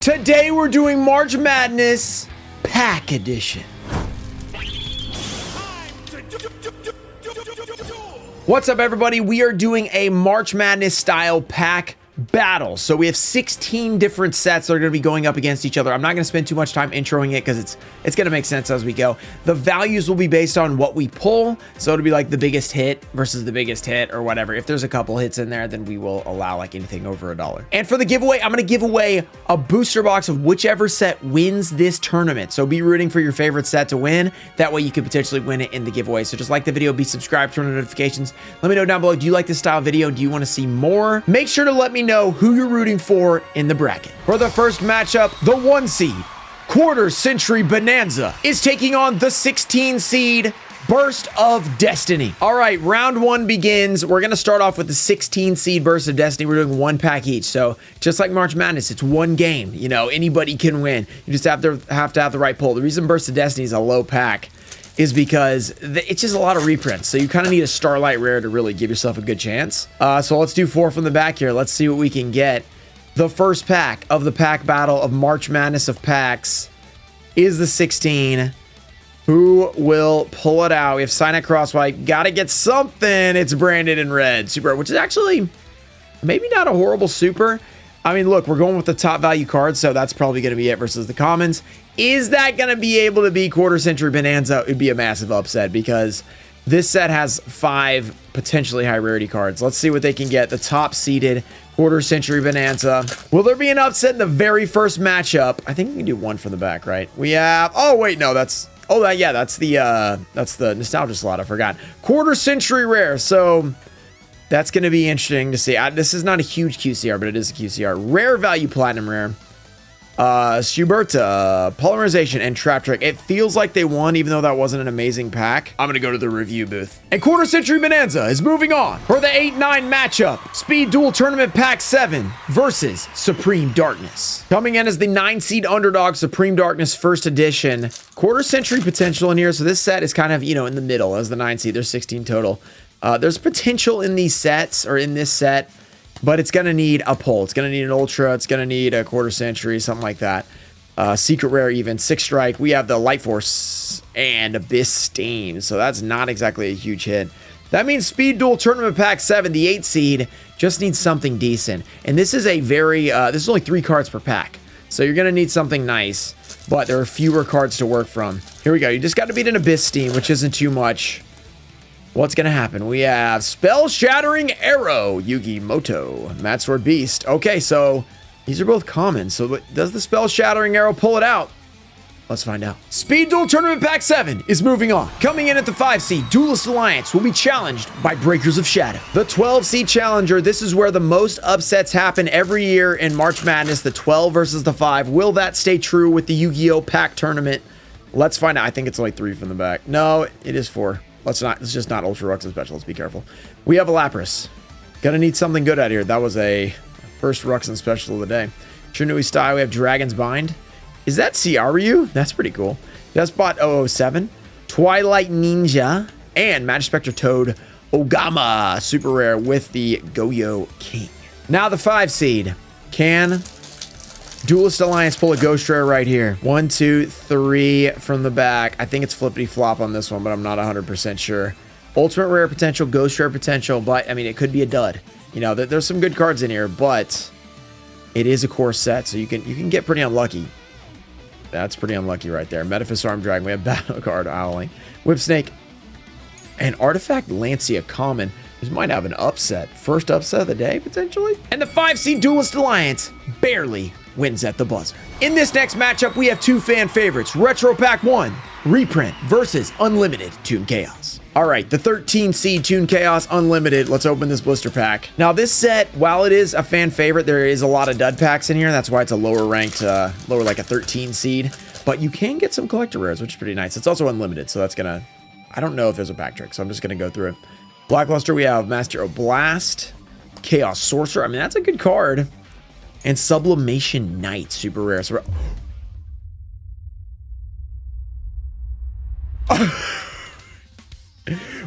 Today we're doing March Madness Pack Edition. What's up, everybody? We are doing a March Madness style pack battle. So we have 16 different sets that are going to be going up against each other. I'm not going to spend too much time introing it because it's going to make sense as we go. The values will be based on what we pull. So it'll be like the biggest hit versus the biggest hit or whatever. If there's a couple hits in there, then we will allow like anything over $1. And for the giveaway, I'm going to give away a booster box of whichever set wins this tournament. So be rooting for your favorite set to win. That way you could potentially win it in the giveaway. So just like the video, be subscribed, turn on notifications. Let me know down below, do you like this style video? Do you want to see more? Make sure to let me know who you're rooting for in the bracket. For the first matchup, the 1 seed, Quarter Century Bonanza, is taking on the 16 seed, Burst of Destiny. All right, round 1 begins. We're going to start off with the 16 seed Burst of Destiny. We're doing 1 pack each. So just like March Madness, it's 1 game. You know, anybody can win. You just have to have the right pull. The reason Burst of Destiny is a low pack is because it's just a lot of reprints. So you kind of need a Starlight Rare to really give yourself a good chance. So let's do 4 from the back here. Let's see what we can get. The first pack of the pack battle of March Madness of packs is the 16. Who will pull it out? We have Signet Crosswipe. Got to get something. It's branded in red. Super, which is actually maybe not a horrible super. I mean, look, we're going with the top value cards, so that's probably going to be it versus the commons. Is that going to be able to be Quarter Century Bonanza? It would be a massive upset because this set has 5 potentially high rarity cards. Let's see what they can get. The top seeded Quarter Century Bonanza. Will there be an upset in the very first matchup? I think we can do 1 from the back, right? We have, oh wait, no, that's the nostalgia slot. I forgot. Quarter Century Rare. So that's going to be interesting to see. This is not a huge QCR, but it is a QCR. Rare value Platinum Rare. Schuberta, Polymerization, and Trap Trick. It feels like they won, even though that wasn't an amazing pack. I'm going to go to the review booth. And Quarter Century Bonanza is moving on for the 8-9 matchup. Speed Duel Tournament Pack 7 versus Supreme Darkness. Coming in as the 9 seed underdog, Supreme Darkness First Edition. Quarter Century potential in here. So this set is kind of, you know, in the middle as the 9 seed. There's 16 total. There's potential in these sets, or in this set, but it's going to need a pull. It's going to need an Ultra. It's going to need a Quarter Century, something like that. Secret Rare even. 6 strike. We have the Light Force and Abyss Steam. So that's not exactly a huge hit. That means Speed Duel Tournament Pack 7, the 8 seed, just needs something decent. And this is a very, this is only 3 cards per pack. So you're going to need something nice, but there are fewer cards to work from. Here we go. You just got to beat an Abyss Steam, which isn't too much. What's going to happen? We have Spell Shattering Arrow, Yugioh, Mad Sword Beast. Okay, so these are both common. So does the Spell Shattering Arrow pull it out? Let's find out. Speed Duel Tournament Pack 7 is moving on. Coming in at the 5 seed, Duelist Alliance will be challenged by Breakers of Shadow. The 12 seed challenger, this is where the most upsets happen every year in March Madness, the 12 versus the 5. Will that stay true with the Yu-Gi-Oh! Pack tournament? Let's find out. I think it's only 3 from the back. No, it is 4. Let's just not Ultra Rux and Special. Let's be careful. We have a Lapras. Gonna need something good out here. That was a first Rux and Special of the day. Trinui Style, we have Dragon's Bind. Is that Ciaryu? That's pretty cool. Despot 007. Twilight Ninja. And Magispector Toad Ogama. Super rare with the Goyo King. Now the 5 seed. Can Duelist Alliance pull a Ghost Rare right here? 1, 2, 3 from the back. I think it's flippity flop on this one, but I'm not 100% sure. Ultimate Rare potential, Ghost Rare potential, but I mean, it could be a dud. You know, there's some good cards in here, but it is a core set, so you can get pretty unlucky. That's pretty unlucky right there. Metaphys Arm Dragon. We have Battle Card Owling, Whip Snake, and Artifact Lancia common. This might have an upset. First upset of the day, potentially. And the 5 seed Duelist Alliance barely wins at the buzzer. In this next matchup, we have 2 fan favorites. Retro Pack 1, Reprint versus Unlimited Toon Chaos. All right, the 13 seed Toon Chaos Unlimited. Let's open this blister pack. Now, this set, while it is a fan favorite, there is a lot of dud packs in here. That's why it's a lower ranked, lower like a 13 seed. But you can get some collector rares, which is pretty nice. It's also unlimited, so that's gonna, I don't know if there's a pack trick, so I'm just gonna go through it. Blackluster, we have Master of Blast, Chaos Sorcerer. I mean, that's a good card. And Sublimation Knight, super rare. So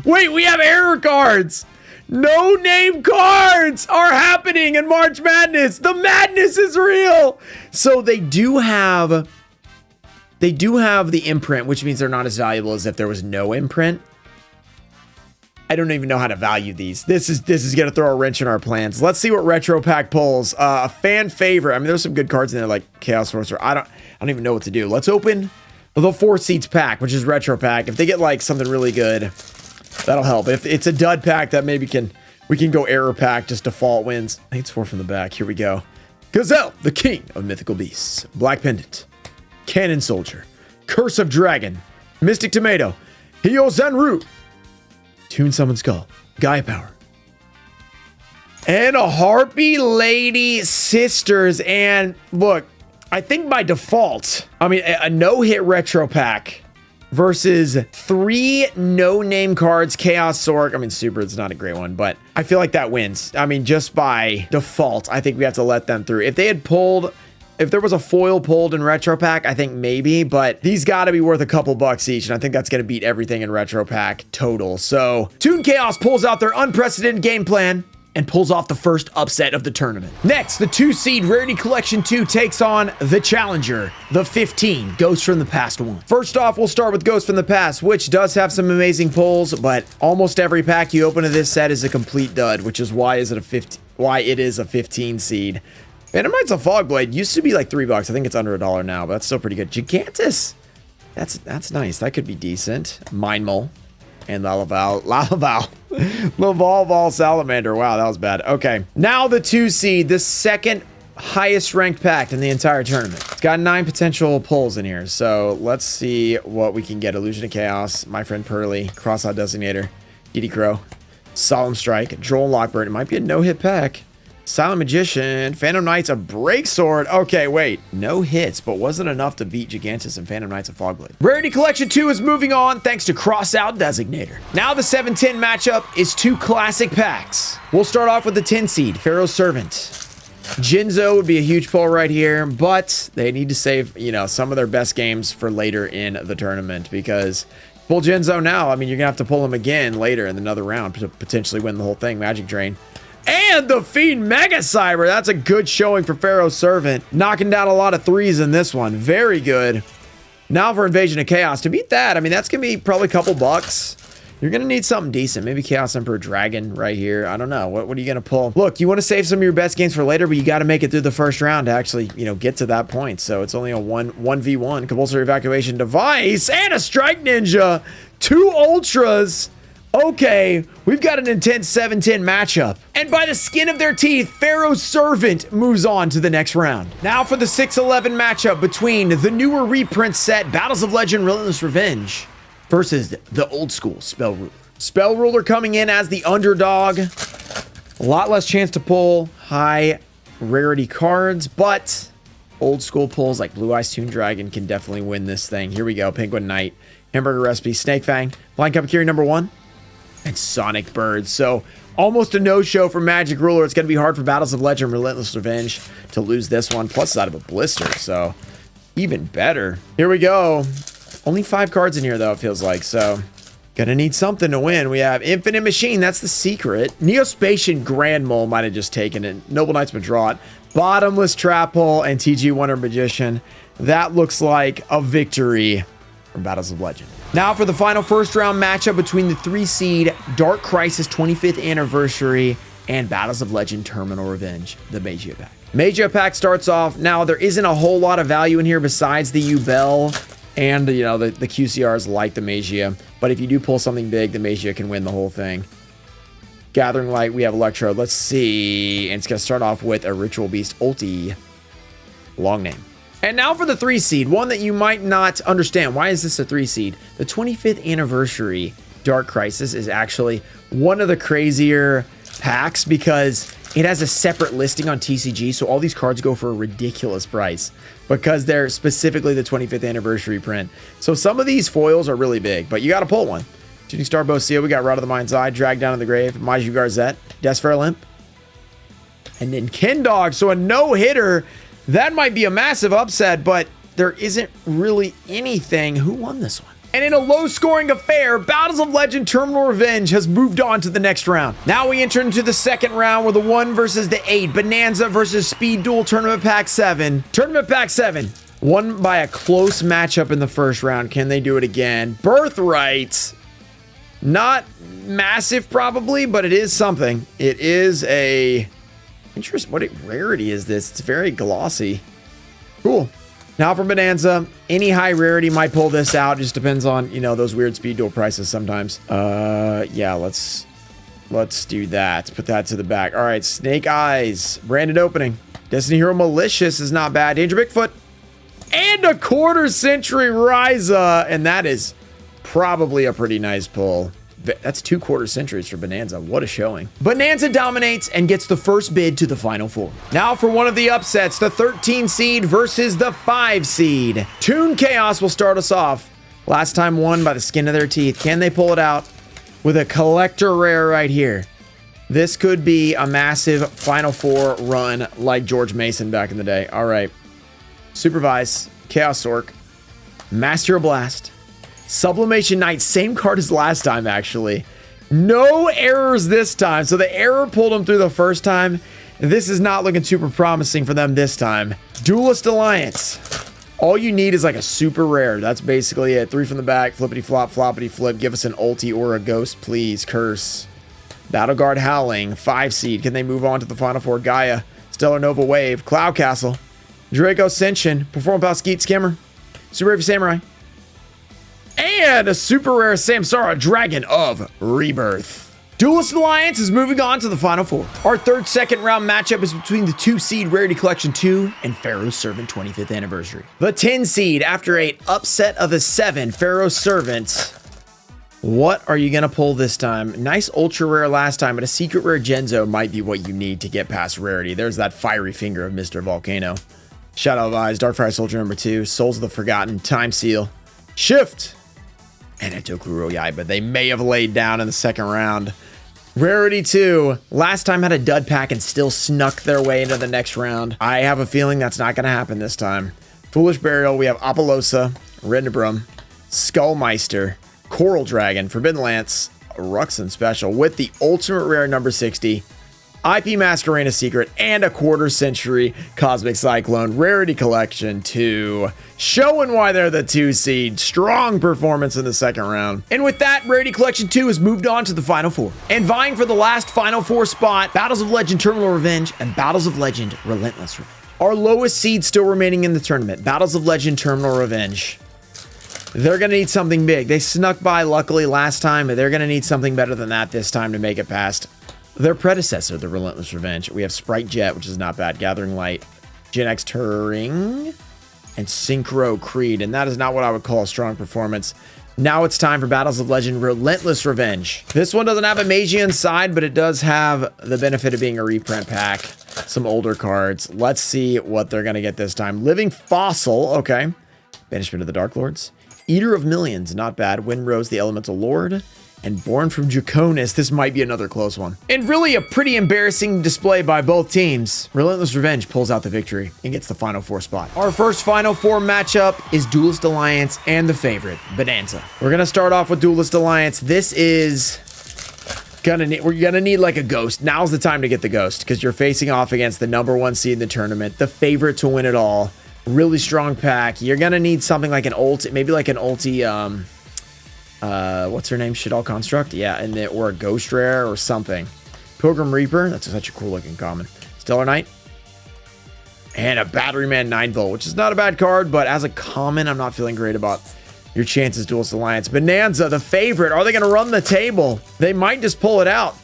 wait, we have error cards. No name cards are happening in March Madness. The madness is real. So they do have the imprint, which means they're not as valuable as if there was no imprint. I don't even know how to value these. This is going to throw a wrench in our plans. Let's see what Retro Pack pulls. A fan favorite. I mean, there's some good cards in there like Chaos Sorcerer. I don't even know what to do. Let's open the 4 seeds pack, which is Retro Pack. If they get like something really good, that'll help. If it's a dud pack, that maybe we can go error pack, just default wins. I think it's 4 from the back. Here we go. Gazelle, the king of mythical beasts. Black Pendant. Cannon Soldier. Curse of Dragon. Mystic Tomato. Hyo Zenru. Toon Summon Skull. Gaia Power. And a Harpy Lady Sisters. And look, I think by default, I mean, a no-hit retro pack versus 3 no-name cards, Chaos Sorc. I mean, Super, it's not a great one, but I feel like that wins. I mean, just by default, I think we have to let them through. If they had pulled... If there was a foil pulled in Retro Pack, I think maybe, but these got to be worth a couple bucks each, and I think that's going to beat everything in Retro Pack total. So, Toon Chaos pulls out their unprecedented game plan and pulls off the first upset of the tournament. Next, the 2 seed Rarity Collection 2 takes on the challenger, the 15, Ghost from the Past 1. First off, we'll start with Ghost from the Past, which does have some amazing pulls, but almost every pack you open of this set is a complete dud, which is why it is a 15 seed. Phantom Knights of Fogblade used to be like $3. I think it's under $1 now, but that's still pretty good. Gigantus, that's nice. That could be decent. Mind Mole and Lalaval. Laval Salamander. Wow, that was bad. Okay, now the 2 seed, the second highest ranked pack in the entire tournament. It's got 9 potential pulls in here, so let's see what we can get. Illusion of Chaos, My Friend Pearly, Cross-Out Designator, Edie Crow, Solemn Strike, Droll and Lockbird. It might be a no-hit pack. Silent Magician, Phantom Knights, a Break Sword. Okay, wait. No hits, but wasn't enough to beat Gigantus and Phantom Knights of Fogblade. Rarity Collection 2 is moving on thanks to Cross-Out Designator. Now the 7-10 matchup is 2 classic packs. We'll start off with the 10 seed, Pharaoh's Servant. Jinzo would be a huge pull right here, but they need to save, some of their best games for later in the tournament because pull Jinzo now, I mean, you're going to have to pull him again later in another round to potentially win the whole thing. Magic Drain. And the Fiend Mega Cyber. That's a good showing for Pharaoh's Servant. Knocking down a lot of 3s in this one. Very good. Now for Invasion of Chaos. To beat that, I mean, that's going to be probably a couple bucks. You're going to need something decent. Maybe Chaos Emperor Dragon right here. I don't know. What are you going to pull? Look, you want to save some of your best games for later, but you got to make it through the first round to actually, get to that point. So it's only a 1v1 compulsory evacuation device and a Strike Ninja. 2 Ultras. Okay, we've got an intense 7-10 matchup. And by the skin of their teeth, Pharaoh's Servant moves on to the next round. Now for the 6-11 matchup between the newer reprint set, Battles of Legend Relentless Revenge, versus the old school Spell Ruler. Spell Ruler coming in as the underdog. A lot less chance to pull high rarity cards, but old school pulls like Blue Eyes Toon Dragon can definitely win this thing. Here we go, Penguin Knight, Hamburger Recipe, Snake Fang, Flying Cupcake number 1. And Sonic Bird. So almost a no-show for Magic Ruler. It's going to be hard for Battles of Legend Relentless Revenge to lose this one. Plus it's out of a blister, so even better. Here we go. Only 5 cards in here, though, it feels like. So gonna need something to win. We have Infinite Machine. That's the secret. Neospatian Grand Mole might have just taken it. Noble Knights Madrot. Bottomless Trap Hole and TG Wonder Magician. That looks like a victory for Battles of Legend. Now for the final first round matchup between the 3 seed Dark Crisis 25th Anniversary and Battles of Legend Terminal Revenge, the Magia Pack. Magia Pack starts off. Now there isn't a whole lot of value in here besides the Ubel and the QCRs like the Magia, but if you do pull something big, the Magia can win the whole thing. Gathering Light, we have Electrode. Let's see, and it's gonna start off with a Ritual Beast Ulti. Long name. And now for the 3 seed, one that you might not understand. Why is this a 3 seed? The 25th Anniversary Dark Crisis is actually one of the crazier packs because it has a separate listing on TCG, so all these cards go for a ridiculous price because they're specifically the 25th Anniversary print. So some of these foils are really big, but you got to pull one. Shooting Star Bocio, we got Rod of the Mind's Eye, Drag Down to the Grave, Maiju Garzette, Desfer Limp, and then Kin Dog. So a no-hitter. That might be a massive upset, but there isn't really anything. Who won this one? And in a low-scoring affair, Battles of Legend Terminal Revenge has moved on to the next round. Now we enter into the second round with the 1 versus the 8. Bonanza versus Speed Duel Tournament Pack 7. Tournament Pack 7. Won by a close matchup in the first round. Can they do it again? Birthright. Not massive probably, but it is something. It is a... Interesting. What rarity is this? It's very glossy. Cool. Now for Bonanza, any high rarity might pull this out. It just depends on, you know, those weird speed duel prices sometimes. Yeah, let's do that. Put that to the back. All right, Snake Eyes. Branded opening. Destiny Hero Malicious is not bad. Danger Bigfoot. And a quarter century Ryza. And that is probably a pretty nice pull. That's 2 quarter centuries for Bonanza. What a showing. Bonanza dominates and gets the first bid to the Final Four. Now for one of the upsets, the 13 seed versus the 5 seed. Toon Chaos will start us off. Last time won by the skin of their teeth. Can they pull it out with a collector rare right here? This could be a massive Final Four run like George Mason back in the day. All right. Supervise. Chaos Orc. Master Blast. Sublimation Knight, same card as last time, actually. No errors this time. So the error pulled them through the first time. This is not looking super promising for them this time. Duelist Alliance. All you need is like a super rare. That's basically it. 3 from the back. Flippity flop, floppity flip. Give us an ulti or a ghost, please. Curse. Battle Guard Howling. 5 seed. Can they move on to the Final Four? Gaia. Stellar Nova Wave. Cloud Castle. Draco Ascension. Perform Pal Skeet Skimmer. Super Heavy Samurai. And a super rare Samsara Dragon of Rebirth. Duelist Alliance is moving on to the Final Four. Our third second round matchup is between the 2 seed Rarity Collection 2 and Pharaoh's Servant 25th Anniversary. The 10 seed, after a upset of the 7, Pharaoh's Servant. What are you going to pull this time? Nice ultra rare last time, but a secret rare Genzo might be what you need to get past Rarity. There's that fiery finger of Mr. Volcano. Shadow of Eyes, Darkfire Soldier number 2, Souls of the Forgotten, Time Seal, Shift, and a Tokuro Yaiba they may have laid down in the second round. Rarity 2, last time had a dud pack and still snuck their way into the next round. I have a feeling that's not going to happen this time. Foolish Burial, we have Apollosa, Rendebrum, Skullmeister, Coral Dragon, Forbidden Lance, Ruxin Special with the ultimate rare number 60, IP Masquerena Secret, and a quarter century Cosmic Cyclone. Rarity Collection 2. Showing why they're the 2 seed. Strong performance in the second round. And with that, Rarity Collection 2 has moved on to the Final Four. And vying for the last Final Four spot, Battles of Legend Terminal Revenge and Battles of Legend Relentless. Our lowest seed still remaining in the tournament. Battles of Legend Terminal Revenge. They're going to need something big. They snuck by luckily last time, but they're going to need something better than that this time to make it past their predecessor, the Relentless Revenge. We have Sprite Jet, which is not bad. Gathering Light, Gen X Turing, and Synchro Creed. And that is not what I would call a strong performance. Now it's time for Battles of Legend Relentless Revenge. This one doesn't have a Magian side, but it does have the benefit of being a reprint pack. Some older cards. Let's see what they're going to get this time. Living Fossil. Okay. Banishment of the Dark Lords. Eater of Millions. Not bad. Windrose, the Elemental Lord. And Born from Draconis, this might be another close one. And really a pretty embarrassing display by both teams. Relentless Revenge pulls out the victory and gets the Final Four spot. Our first Final Four matchup is Duelist Alliance and the favorite, Bonanza. We're gonna start off with Duelist Alliance. This is we're gonna need like a ghost. Now's the time to get the ghost because you're facing off against the number 1 seed in the tournament, the favorite to win it all. Really strong pack. You're gonna need something like an ult, maybe like an ulti, what's her name? Shadal Construct? Yeah, and or a Ghost Rare or something. Pilgrim Reaper, that's such a cool looking common. Stellar Knight. And a Batteryman 9-Volt, which is not a bad card, but as a common, I'm not feeling great about your chances, Duelist Alliance. Bonanza, the favorite. Are they going to run the table? They might just pull it out.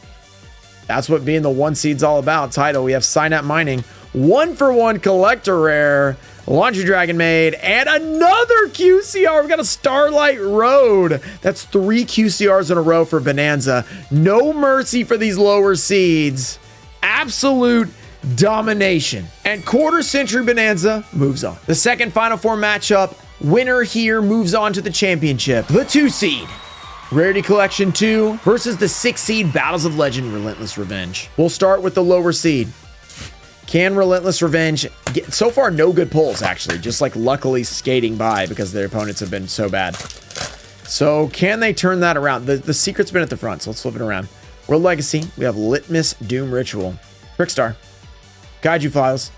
That's what being the 1 seed's all about. Title, we have Synapse Mining. 1-for-1 Collector Rare. Laundry Dragon Maid, and another QCR. We've got a Starlight Road. That's 3 QCRs in a row for Bonanza. No mercy for these lower seeds. Absolute domination. And quarter century Bonanza moves on. The second Final Four matchup, winner here moves on to the championship. The 2 seed. Rarity Collection 2 versus the 6 seed Battles of Legend Relentless Revenge. We'll start with the lower seed. Can Relentless Revenge get, so far no good pulls actually, just like luckily skating by because their opponents have been so bad. So can they turn that around? The secret's been at the front, so let's flip it around. World Legacy, we have Litmus, Doom Ritual, Trickstar, Kaiju Files,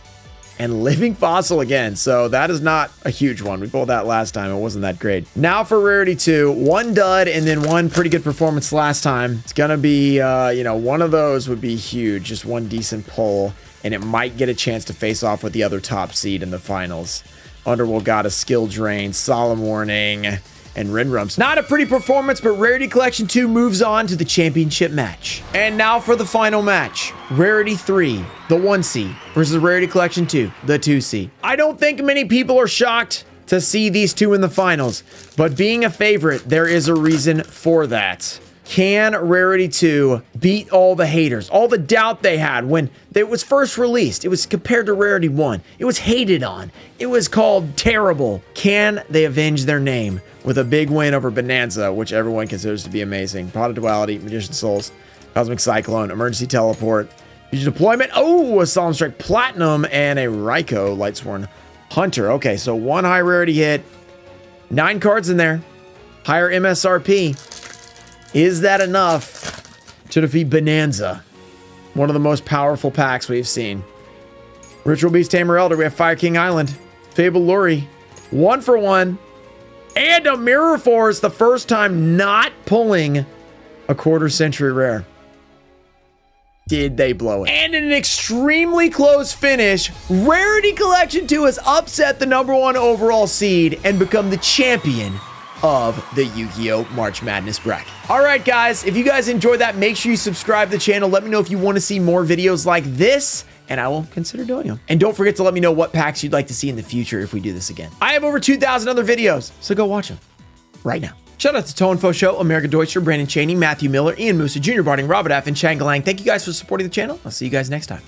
and Living Fossil again. So that is not a huge one. We pulled that last time. It wasn't that great. Now for Rarity 2, one dud and then one pretty good performance last time. It's going to be, you know, one of those would be huge. Just one decent pull, and it might get a chance to face off with the other top seed in the finals. Underworld Goddess, Skill Drain, Solemn Warning, and Rinrums. Not a pretty performance, but Rarity Collection 2 moves on to the championship match. And now for the final match. Rarity 3, the 1C, versus Rarity Collection 2, the 2C. I don't think many people are shocked to see these two in the finals, but being a favorite, there is a reason for that. Can Rarity 2 beat all the haters, all the doubt they had when it was first released? It was compared to Rarity 1. It was hated on. It was called terrible. Can they avenge their name with a big win over Bonanza, which everyone considers to be amazing? Pot of Duality, Magician Souls, Cosmic Cyclone, Emergency Teleport, Fusion Deployment. Oh, a Solemn Strike Platinum and a Raikou Lightsworn Hunter. Okay, so one high rarity hit, 9 cards in there, higher MSRP. Is that enough to defeat Bonanza? One of the most powerful packs we've seen. Ritual Beast Tamer Elder. We have Fire King Island. Fable Luri. 1 for 1. And a Mirror Force. The first time not pulling a quarter century rare. Did they blow it? And in an extremely close finish, Rarity Collection 2 has upset the #1 overall seed and become the champion of the Yu-Gi-Oh! March Madness bracket. All right, guys, if you guys enjoyed that, make sure you subscribe to the channel. Let me know if you want to see more videos like this, and I will consider doing them. And don't forget to let me know what packs you'd like to see in the future if we do this again. I have over 2,000 other videos, so go watch them right now. Shout out to Toe Info Show, America Deutscher, Brandon Chaney, Matthew Miller, Ian Musa, Junior Barding, Robert F., and Changalang. Thank you guys for supporting the channel. I'll see you guys next time.